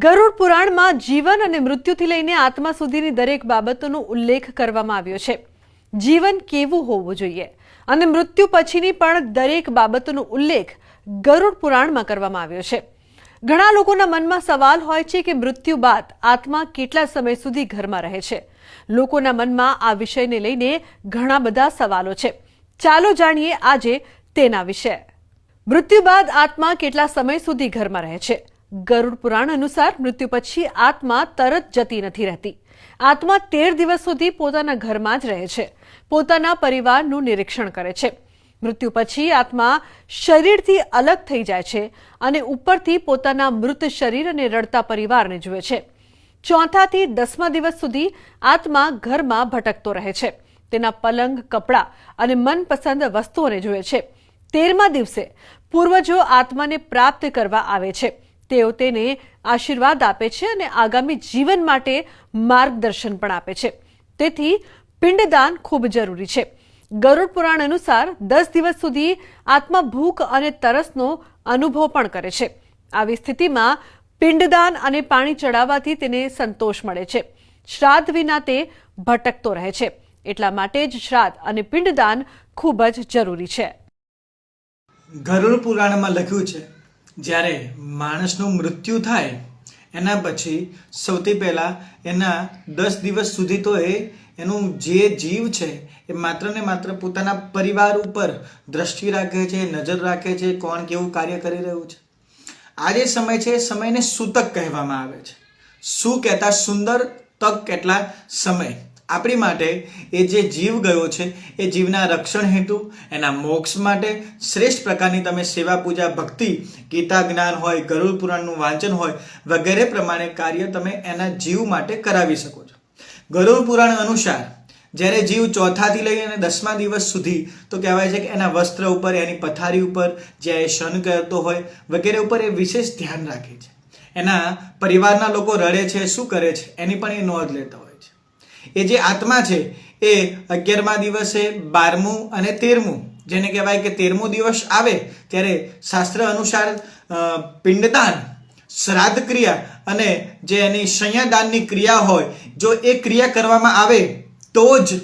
ગરુડ પુરાણમાં જીવન અને મૃત્યુથી લઈને આત્મા સુધીની દરેક બાબતોનો ઉલ્લેખ કરવામાં આવ્યો છે। જીવન કેવું હોવું જોઈએ અને મૃત્યુ પછીની પણ દરેક બાબતોનો ઉલ્લેખ ગરુડ પુરાણમાં કરવામાં આવ્યો છે। ઘણા લોકોના મનમાં સવાલ હોય છે કે મૃત્યુ બાદ આત્મા કેટલા સમય સુધી ઘરમાં રહે છે। લોકોના મનમાં આ વિષયને લઈને ઘણા બધા સવાલો છે। ચાલો જાણીએ આજે તેના વિશે। મૃત્યુ બાદ આત્મા કેટલા સમય સુધી ઘરમાં રહે છે? ગરુડ પુરાણ અનુસાર મૃત્યુ પછી આત્મા તરત જતી નથી રહેતી। આત્મા 13 દિવસ સુધી પોતાના ઘરમાં જ રહે છે, પોતાના પરિવારનું નિરીક્ષણ કરે છે। મૃત્યુ પછી આત્મા શરીરથી અલગ થઈ જાય છે અને ઉપરથી પોતાના મૃત શરીર અને રડતા પરિવારને જુએ છે। ચોથાથી 10મા દિવસ સુધી આત્મા ઘરમાં ભટકતો રહે છે, તેના પલંગ, કપડાં અને મનપસંદ વસ્તુઓને જુએ છે। 13મા દિવસે પૂર્વજો આત્માને પ્રાપ્ત કરવા આવે છે, તેઓ તેને આશીર્વાદ આપે છે અને આગામી જીવન માટે માર્ગદર્શન પણ આપે છે। તેથી પિંડદાન ખૂબ જરૂરી છે। ગરુડ પુરાણ અનુસાર 10 દિવસ સુધી આત્મા ભૂખ અને તરસનો અનુભવ પણ કરે છે। આવી સ્થિતિમાં પિંડદાન અને પાણી ચડાવવાથી તેને સંતોષ મળે છે। શ્રાદ્ધ વિના તે ભટકતો રહે છે, એટલા માટે જ શ્રાદ્ધ અને પિંડદાન ખૂબ જ જરૂરી છે। ગરુડ પુરાણમાં લખ્યું છે, જ્યારે માણસનું મૃત્યુ થાય એના પછી સૌથી પહેલાં એના 10 દિવસ સુધી તો એનું જે જીવ છે એ માત્ર ને માત્ર પોતાના પરિવાર ઉપર દ્રષ્ટિ રાખે છે, નજર રાખે છે, કોણ કેવું કાર્ય કરી રહ્યું છે। આ જે સમય છે એ સમયને સૂતક કહેવામાં આવે છે। શું કહેતા સુંદર તક કેટલા સમય આપણી માટે એ જે જીવ ગયો છે એ જીવના રક્ષણ હેતુ, એના મોક્ષ માટે શ્રેષ્ઠ પ્રકારની તમે સેવા, પૂજા, ભક્તિ, ગીતા જ્ઞાન હોય, ગરુડ પુરાણનું વાંચન હોય વગેરે પ્રમાણે કાર્ય તમે એના જીવ માટે કરાવી શકો છો। ગરુડ પુરાણ અનુસાર જ્યારે જીવ ચોથાથી લઈ અને 10મા દિવસ સુધી તો કહેવાય છે કે એના વસ્ત્ર ઉપર, એની પથારી ઉપર, જ્યાં એ શન કરતો હોય વગેરે ઉપર એ વિશેષ ધ્યાન રાખે છે। એના પરિવારના લોકો રડે છે, શું કરે છે એની પણ એ નોંધ લેતા હોય છે। એ જે આત્મા છે એ 11મા દિવસે, 12મું અને 13મું, જેને કહેવાય કે 13મો દિવસ આવે ત્યારે શાસ્ત્ર અનુસાર પિંડદાન, શ્રાદ્ધ ક્રિયા અને જે એની સંયાદાનની ક્રિયા હોય, જો એ ક્રિયા કરવામાં આવે તો જ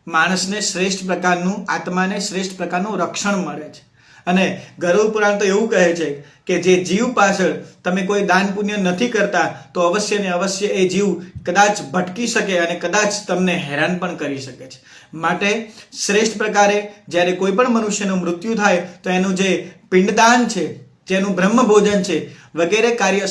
માણસને શ્રેષ્ઠ પ્રકારનું, આત્માને શ્રેષ્ઠ પ્રકારનું રક્ષણ મળે છે। અને ગરુડ પુરાણ તો એવું કહે છે કે જે જીવ પાછળ તમે કોઈ દાન પુણ્ય નથી કરતા તો અવશ્ય ને અવશ્ય એ જીવ કદાચ ભટકી શકે અને કદાચ તમને હેરાન પણ કરી શકે છે। માટે શ્રેષ્ઠ પ્રકારે જ્યારે કોઈ પણ મનુષ્યનું મૃત્યુ થાય તો એનું જે પિંડદાન છે, જેનું બ્રહ્મ ભોજન છે વગેરે કાર્ય